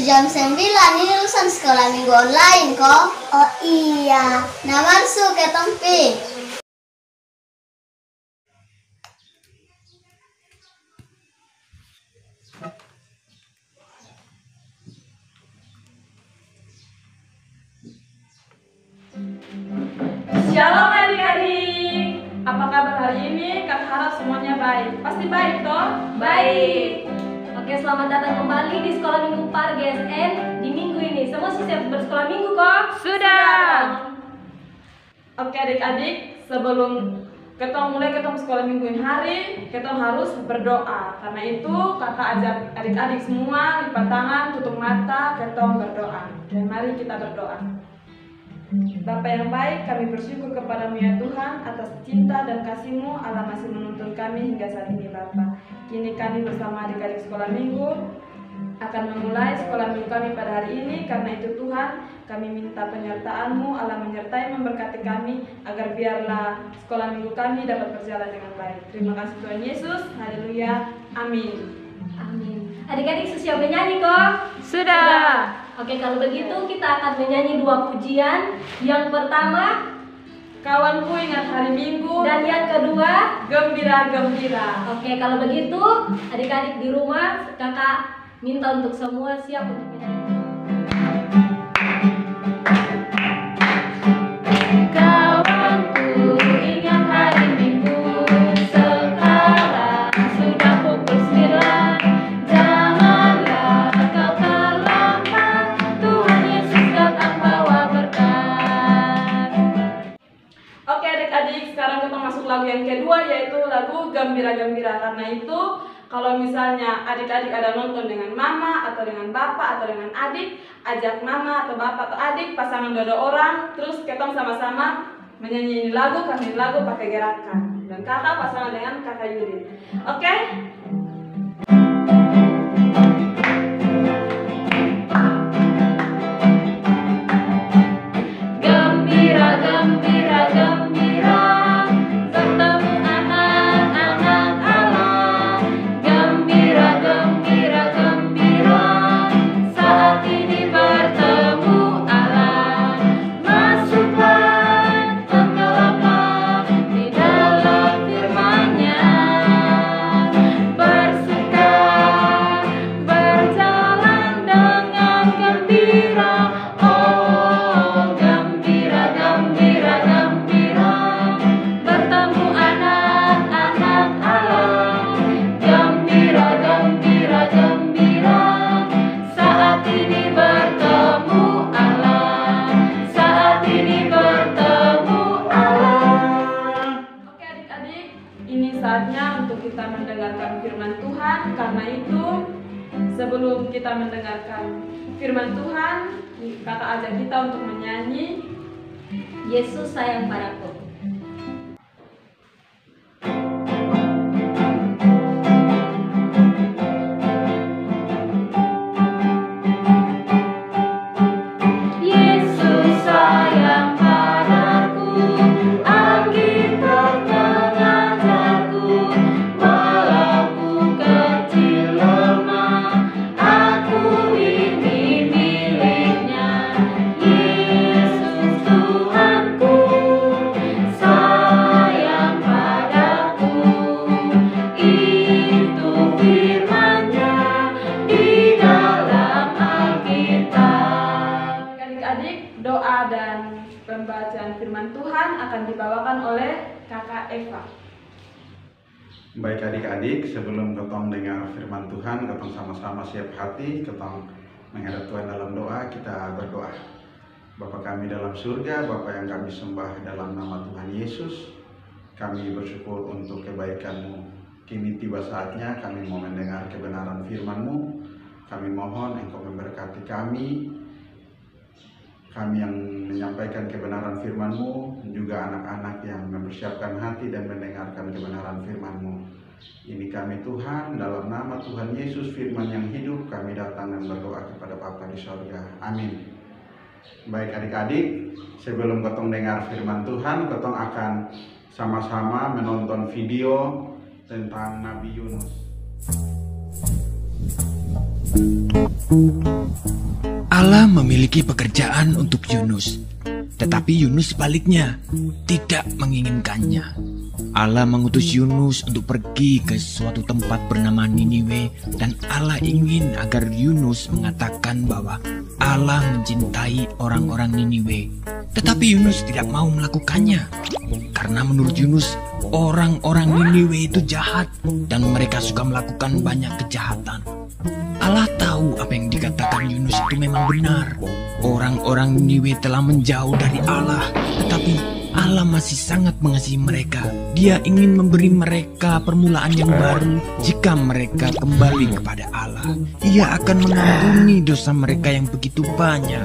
jam 9 ini lulusan sekolah minggu online kok. Oh iya. Nah masuk ke tempi. Shalom adik-adik. Apa kabar hari ini? Kak harap semuanya baik. Pasti baik toh? Baik. Oke, selamat datang kembali di Sekolah Minggu Par GSN di minggu ini. Semua siap bersekolah minggu kok? Sudah. Oke adik-adik, sebelum mulai sekolah minggu ini hari, kita harus berdoa. Karena itu kakak ajak adik-adik semua lipat tangan, tutup mata, kita berdoa. Dan mari kita berdoa. Bapa yang baik, kami bersyukur kepadamu ya Tuhan atas cinta dan kasih-Mu. Allah masih menuntun kami hingga saat ini Bapa. Kini kami bersama adik-adik sekolah minggu akan memulai sekolah minggu kami pada hari ini. Karena itu Tuhan, kami minta penyertaan-Mu. Allah menyertai memberkati kami agar biarlah sekolah minggu kami dapat berjalan dengan baik. Terima kasih Tuhan Yesus. Haleluya. Amin. Amin. Adik-adik siap menyanyi kok? Sudah. Oke, kalau begitu kita akan menyanyi 2 pujian. Yang pertama, Kawanku ingat hari Minggu, dan yang kedua, Gembira-gembira. Oke, kalau begitu adik-adik di rumah kakak minta untuk semua siap untuk menyanyi. Kawanku ingat hari Minggu, sekarang sudah pukul 9. Janganlah kau terlambat, Tuhan Yesus datang bawa berkat. Oke adik-adik, sekarang kita masuk lagu yang kedua, yaitu lagu Gembira-gembira. Karena itu kalau misalnya adik-adik ada nonton dengan mama atau dengan bapak atau dengan adik, ajak mama atau bapak atau adik, pasangan 2 orang, terus kita sama-sama menyanyi ini lagu, kami lagu pakai gerakan. Dan kakak pasangan dengan kakak Yudi. Oke? Gembira, gembira, gembira, bertemu anak-anak Allah. Gembira, gembira, gembira, saat ini bertemu Allah. Masuklah, tenggelamlah di dalam firman-Nya. Bersuka, berjalan dengan gembira. Oh, gembira, gembira, gembira, bertemu anak-anak Allah. Gembira, gembira, gembira, saat ini bertemu Allah. Saat ini bertemu Allah. Oke adik-adik, ini saatnya untuk kita mendengarkan firman Tuhan. Karena itu sebelum kita mendengarkan firman Tuhan, kakak ajak kita untuk menyanyi Yesus sayang padaku. Yesus sayang padaku, Alkitab mengajarku, walau kecil lemah, aku ini miliknya. Yesus Tuhanku, sayang padaku, itu firman-Nya di dalam Alkitab. adik-adik. Doa dan pembacaan firman Tuhan akan dibawakan oleh kakak Eva. Baik adik-adik, sebelum ketong dengar firman Tuhan, ketong sama-sama siap hati, ketong menghadap Tuhan dalam doa. Kita berdoa. Bapa kami dalam surga, Bapa yang kami sembah dalam nama Tuhan Yesus, kami bersyukur untuk kebaikan-Mu. Kini tiba saatnya kami mau mendengar kebenaran firman-Mu. Kami mohon Engkau memberkati kami yang menyampaikan kebenaran firman-Mu, juga anak-anak yang mempersiapkan hati dan mendengarkan kebenaran firman-Mu. Ini kami Tuhan, dalam nama Tuhan Yesus firman yang hidup, kami datang dan berdoa kepada Bapa di surga. Amin. Baik adik-adik, sebelum ketong dengar firman Tuhan, ketong akan sama-sama menonton video tentang Nabi Yunus. Allah memiliki pekerjaan untuk Yunus, tetapi Yunus sebaliknya tidak menginginkannya. Allah mengutus Yunus untuk pergi ke suatu tempat bernama Niniwe, dan Allah ingin agar Yunus mengatakan bahwa Allah mencintai orang-orang Niniwe. Tetapi Yunus tidak mau melakukannya, karena menurut Yunus orang-orang Niniwe itu jahat dan mereka suka melakukan banyak kejahatan. Allah tahu apa yang dikatakan Yunus itu memang benar. Orang-orang Niniwe telah menjauh dari Allah, tetapi Allah masih sangat mengasihi mereka. Dia ingin memberi mereka permulaan yang baru jika mereka kembali kepada Allah. Ia akan mengampuni dosa mereka yang begitu banyak.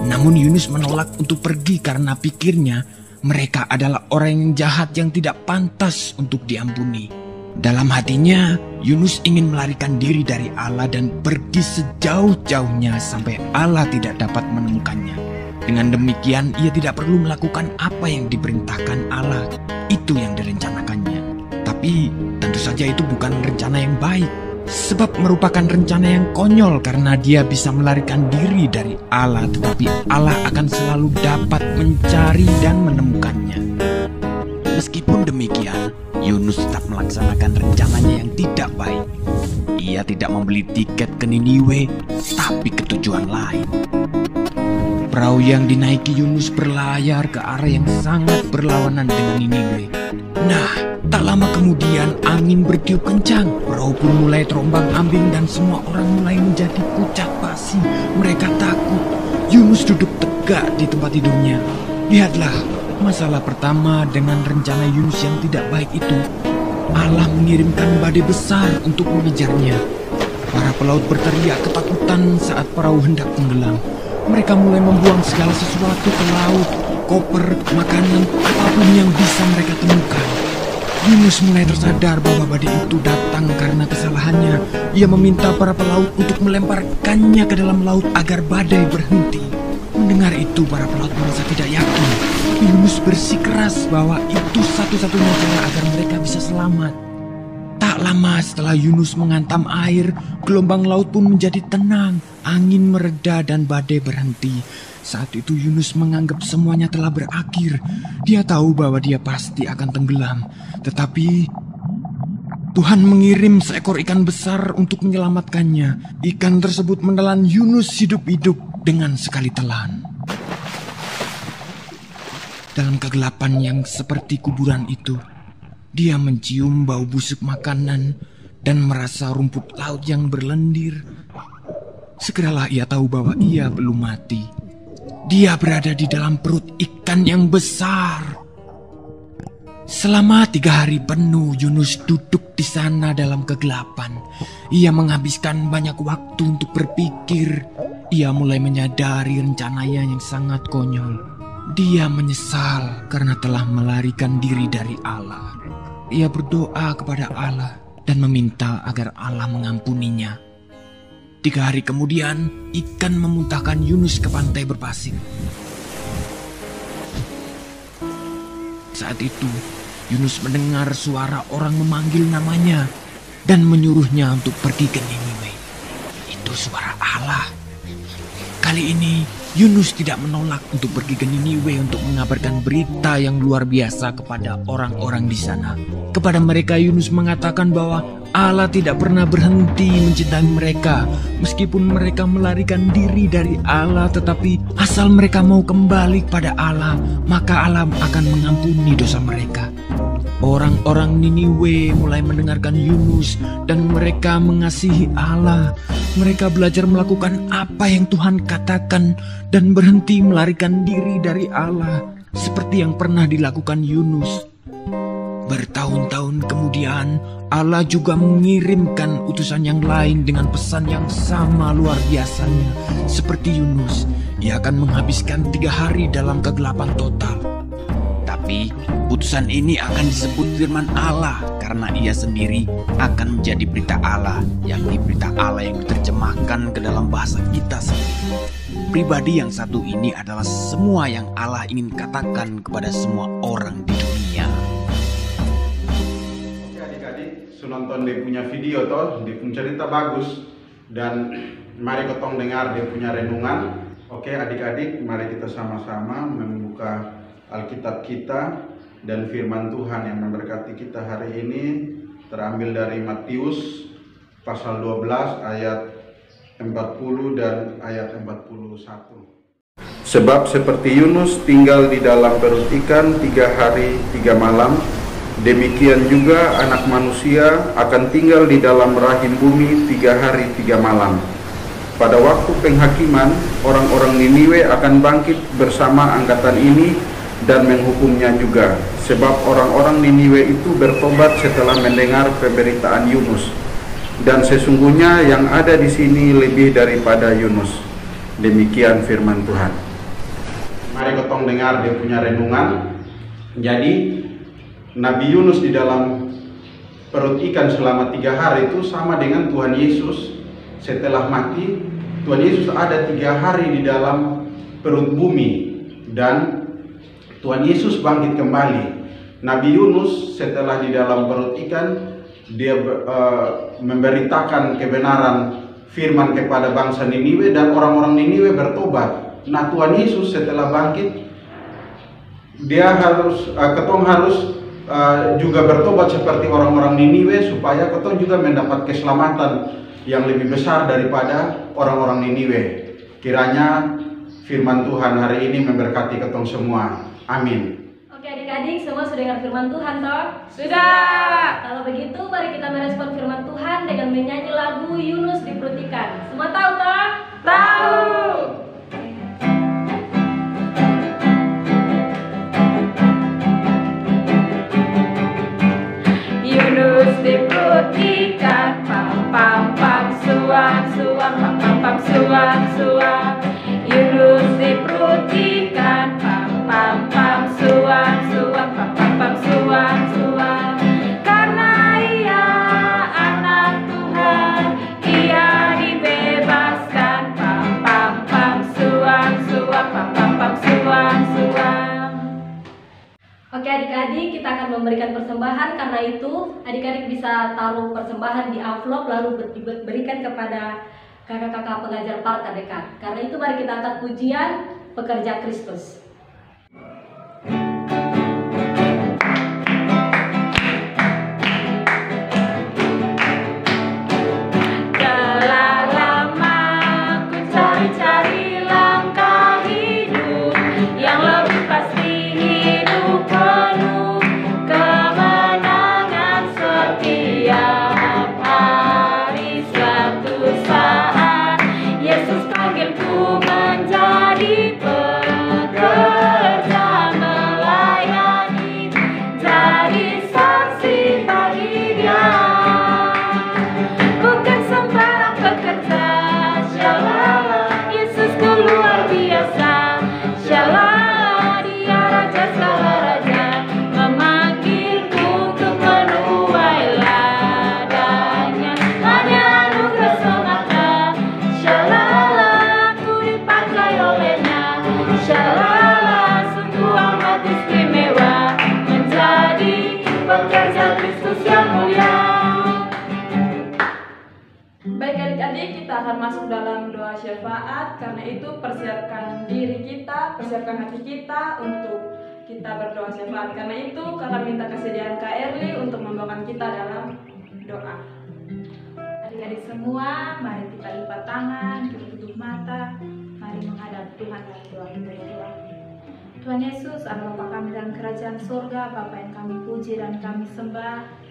Namun Yunus menolak untuk pergi karena pikirnya mereka adalah orang yang jahat yang tidak pantas untuk diampuni. Dalam hatinya, Yunus ingin melarikan diri dari Allah dan pergi sejauh-jauhnya sampai Allah tidak dapat menemukannya. Dengan demikian, ia tidak perlu melakukan apa yang diperintahkan Allah. Itu yang direncanakannya. Tapi tentu saja itu bukan rencana yang baik, sebab merupakan rencana yang konyol karena dia bisa melarikan diri dari Allah, tetapi Allah akan selalu dapat mencari dan menemukannya. Meskipun demikian, Yunus tetap melaksanakan rencananya yang tidak baik. Ia tidak membeli tiket ke Niniwe, tapi ke tujuan lain. Perahu yang dinaiki Yunus berlayar ke arah yang sangat berlawanan dengan Niniwe. Nah, tak lama kemudian angin bertiup kencang. Perahu pun mulai terombang-ambing dan semua orang mulai menjadi pucat pasi. Mereka takut. Yunus duduk tegak di tempat tidurnya. Lihatlah, masalah pertama dengan rencana Yunus yang tidak baik itu. Allah mengirimkan badai besar untuk mengejarnya. Para pelaut berteriak ketakutan saat perahu hendak tenggelam. Mereka mulai membuang segala sesuatu ke laut, koper, makanan, apapun yang bisa mereka temukan. Yunus mulai tersadar bahwa badai itu datang karena kesalahannya. Ia meminta para pelaut untuk melemparkannya ke dalam laut agar badai berhenti. Mendengar itu, para pelaut merasa tidak yakin. Yunus bersikeras bahwa itu satu-satunya cara agar mereka bisa selamat. Tak lama setelah Yunus menghantam air, gelombang laut pun menjadi tenang. Angin mereda dan badai berhenti. Saat itu Yunus menganggap semuanya telah berakhir. Dia tahu bahwa dia pasti akan tenggelam. Tetapi Tuhan mengirim seekor ikan besar untuk menyelamatkannya. Ikan tersebut menelan Yunus hidup-hidup dengan sekali telan. Dalam kegelapan yang seperti kuburan itu, dia mencium bau busuk makanan dan merasa rumput laut yang berlendir. Segeralah ia tahu bahwa ia belum mati. Dia berada di dalam perut ikan yang besar. Selama 3 hari penuh Yunus duduk di sana dalam kegelapan. Ia menghabiskan banyak waktu untuk berpikir. Ia mulai menyadari rencananya yang sangat konyol. Dia menyesal karena telah melarikan diri dari Allah. Ia berdoa kepada Allah dan meminta agar Allah mengampuninya. 3 hari kemudian, ikan memuntahkan Yunus ke pantai berpasir. Saat itu, Yunus mendengar suara orang memanggil namanya dan menyuruhnya untuk pergi ke Niniwe. Itu suara Allah. Kali ini, Yunus tidak menolak untuk pergi ke Niniwe untuk mengabarkan berita yang luar biasa kepada orang-orang di sana. Kepada mereka, Yunus mengatakan bahwa Allah tidak pernah berhenti mencintai mereka. Meskipun mereka melarikan diri dari Allah, tetapi asal mereka mau kembali kepada Allah, maka Allah akan mengampuni dosa mereka. Orang-orang Niniwe mulai mendengarkan Yunus dan mereka mengasihi Allah. Mereka belajar melakukan apa yang Tuhan katakan dan berhenti melarikan diri dari Allah seperti yang pernah dilakukan Yunus. Bertahun-tahun kemudian, Allah juga mengirimkan utusan yang lain dengan pesan yang sama luar biasanya. Seperti Yunus, ia akan menghabiskan 3 hari dalam kegelapan total. Tapi utusan ini akan disebut firman Allah karena ia sendiri akan menjadi berita Allah, yakni berita Allah yang diterjemahkan ke dalam bahasa kita sendiri. Pribadi yang satu ini adalah semua yang Allah ingin katakan kepada semua orang di dunia. adik-adik nonton dia punya video toh, dia punya cerita bagus, dan mari ketong dengar dia punya renungan. Oke adik-adik, mari kita sama-sama membuka Alkitab kita dan firman Tuhan yang memberkati kita hari ini terambil dari Matius pasal 12 ayat 40 dan ayat 41. Sebab seperti Yunus tinggal di dalam perut ikan 3 hari 3 malam, demikian juga anak manusia akan tinggal di dalam rahim bumi 3 hari 3 malam. Pada waktu penghakiman, orang-orang Niniwe akan bangkit bersama angkatan ini dan menghukumnya juga, sebab orang-orang Niniwe itu bertobat setelah mendengar pemberitaan Yunus. Dan sesungguhnya yang ada di sini lebih daripada Yunus. Demikian firman Tuhan. Mari ketong dengar dia punya renungan. Jadi Nabi Yunus di dalam perut ikan selama 3 hari itu sama dengan Tuhan Yesus setelah mati. Tuhan Yesus ada 3 hari di dalam perut bumi dan Tuhan Yesus bangkit kembali. Nabi Yunus setelah di dalam perut ikan, dia memberitakan kebenaran firman kepada bangsa Niniwe dan orang-orang Niniwe bertobat. Nah, Tuhan Yesus setelah bangkit, dia harus ketong harus juga bertobat seperti orang-orang Niniwe supaya ketong juga mendapat keselamatan yang lebih besar daripada orang-orang Niniwe. Kiranya firman Tuhan hari ini memberkati ketong semua. Amin. Oke adik-adik, semua sudah dengar firman Tuhan toh? Sudah. Kalau begitu mari kita merespon firman Tuhan dengan menyanyi lagu Yunus di perut ikan. Semua tahu toh? Tahu. Yunus di perut ikan, pam pam pam suang suang, pam pam pam suang suang. Yunus di perut ikan, pam pam pam suang suang, pam pam pam suang suang. Karena ia anak Tuhan, ia dibebaskan, pam pam pam suang suang, pam pam pam suang suang. Oke adik-adik, kita akan memberikan persembahan. Karena itu adik-adik bisa taruh persembahan di amplop lalu berikan kepada kakak-kakak pengajar part terdekat. Karena itu mari kita angkat pujian Pekerja Kristus. Telah lama ku cari-cari langkah hidup yang lebih pasti, hidup penuh kemenangan setiap hari. Suatu saat Yesus panggilku menjadi pekerja, melayani, jadi saksi bagi Dia. Bukan sembarang pekerja, shalala, Yesusku luar biasa, shalala, Dia Raja segala raja, memanggilku untuk menuai ladanya. Hanya anugerah semata, shalala, ku dipakai olehnya, shalala, sungguh amat istimewa, menjadi pekerja Kristus yang mulia. Baik adik-adik, kita akan masuk dalam doa syafaat. Karena itu persiapkan diri kita, persiapkan hati kita untuk kita berdoa syafaat. Karena itu kakak minta kesediaan Kak Erli untuk membawakan kita dalam doa. Adik-adik semua, mari kita lipat tangan, kita tutup mata, mari menghadap Tuhan dalam doa kita berdua. Tuhan Yesus, Allah Bapa kami dalam kerajaan surga, Bapa yang kami puji dan kami sembah.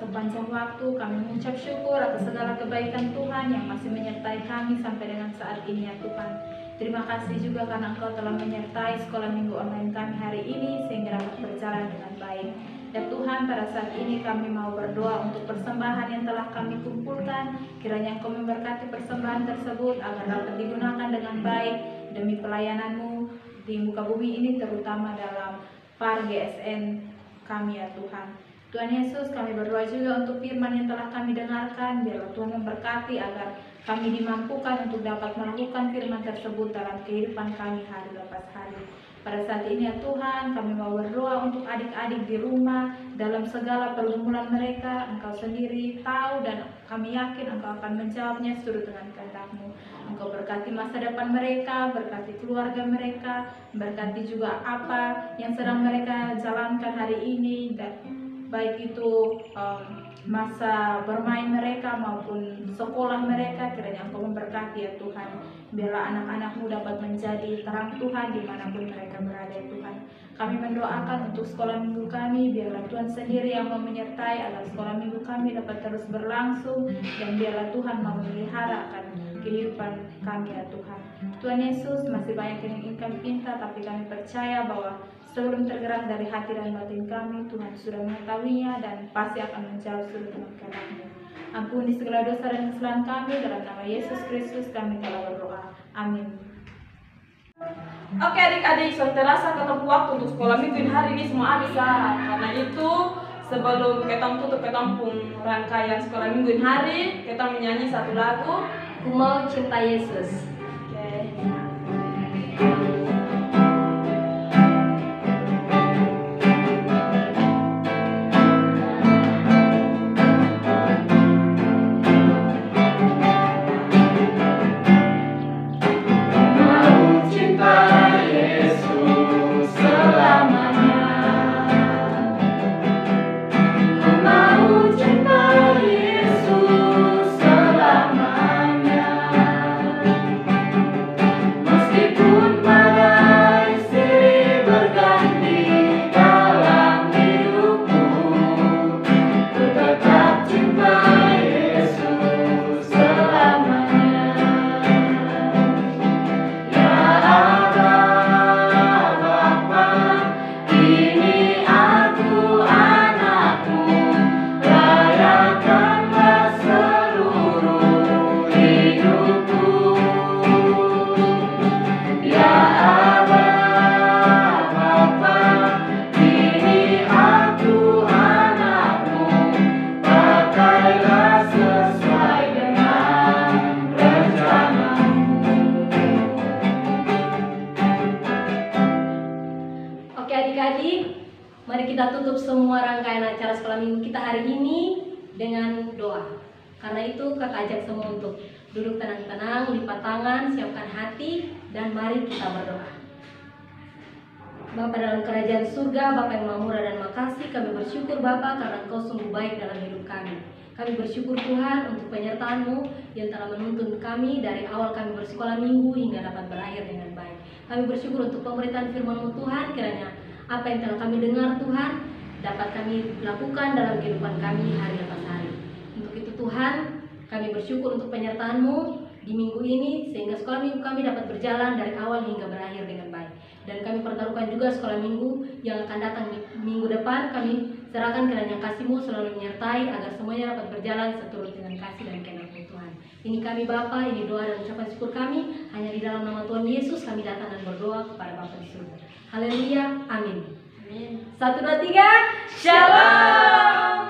Sepanjang waktu kami mengucap syukur atas segala kebaikan Tuhan yang masih menyertai kami sampai dengan saat ini ya Tuhan. Terima kasih juga karena Engkau telah menyertai sekolah minggu online kami hari ini sehingga dapat berjalan dengan baik. Ya Tuhan, pada saat ini kami mau berdoa untuk persembahan yang telah kami kumpulkan. Kiranya Engkau memberkati persembahan tersebut agar dapat digunakan dengan baik demi pelayanan-Mu di muka bumi ini, terutama dalam PAR GSN kami ya Tuhan. Tuhan Yesus, kami berdoa juga untuk firman yang telah kami dengarkan. Biarlah Tuhan memberkati agar kami dimampukan untuk dapat melakukan firman tersebut dalam kehidupan kami hari lepas hari. Pada saat ini ya Tuhan, kami mau berdoa untuk adik-adik di rumah, dalam segala pergumulan mereka, Engkau sendiri tahu dan kami yakin Engkau akan menjawabnya seturut dengan kehendak-Mu. Engkau berkati masa depan mereka, berkati keluarga mereka, berkati juga apa yang sedang mereka jalankan hari ini, dan baik itu masa bermain mereka maupun sekolah mereka, kiranya Engkau memberkati ya Tuhan. Biarlah anak-anak-Mu dapat menjadi terang Tuhan dimanapun mereka berada ya Tuhan. Kami mendoakan untuk sekolah minggu kami, biarlah Tuhan sendiri yang mau menyertai agar sekolah minggu kami dapat terus berlangsung, dan biarlah Tuhan mau memelihara akan kehidupan kami ya Tuhan. Tuhan Yesus, masih banyak yang ingin kami minta, tapi kami percaya bahwa sebelum tergerak dari hati dan batin kami, Tuhan sudah mengetahuinya dan pasti akan menjawab seluruh kehendak-Mu. Ampuni segala dosa dan kesalahan kami, dalam nama Yesus Kristus kami telah berdoa. Amin. Oke adik-adik, sudah terasa ketemu waktu untuk sekolah minggu hari ini semua habis lah. Karena itu sebelum kita tutup rangkaian sekolah minggu hari, kita menyanyi satu lagu. Ku mau cinta Yesus. Oke. Mari kita tutup semua rangkaian acara sekolah minggu kita hari ini dengan doa. Karena itu kakak ajak semua untuk duduk tenang-tenang, lipat tangan, siapkan hati, dan mari kita berdoa. Bapa dalam kerajaan surga, Bapa yang Maha Murah dan Makasih, kami bersyukur Bapa karena Engkau sungguh baik dalam hidup kami. Kami bersyukur Tuhan untuk penyertaan-Mu yang telah menuntun kami dari awal kami bersekolah minggu hingga dapat berakhir dengan baik. Kami bersyukur untuk pemberitaan firman-Mu Tuhan, kiranya apa yang telah kami dengar Tuhan dapat kami lakukan dalam kehidupan kami hari lepas hari. Untuk itu Tuhan, kami bersyukur untuk penyertaan-Mu di minggu ini sehingga sekolah minggu kami dapat berjalan dari awal hingga berakhir dengan baik. Dan kami pertaruhkan juga sekolah minggu yang akan datang minggu depan. Kami serahkan kiranya kasih-Mu selalu menyertai agar semuanya dapat berjalan seturut dengan kasih dan kehendak-Mu Tuhan. Ini kami Bapa, ini doa dan ucapan syukur kami. Hanya di dalam nama Tuhan Yesus kami datang dan berdoa kepada Bapa di surga. Haleluya, amin. 1, 2, 3, Shalom.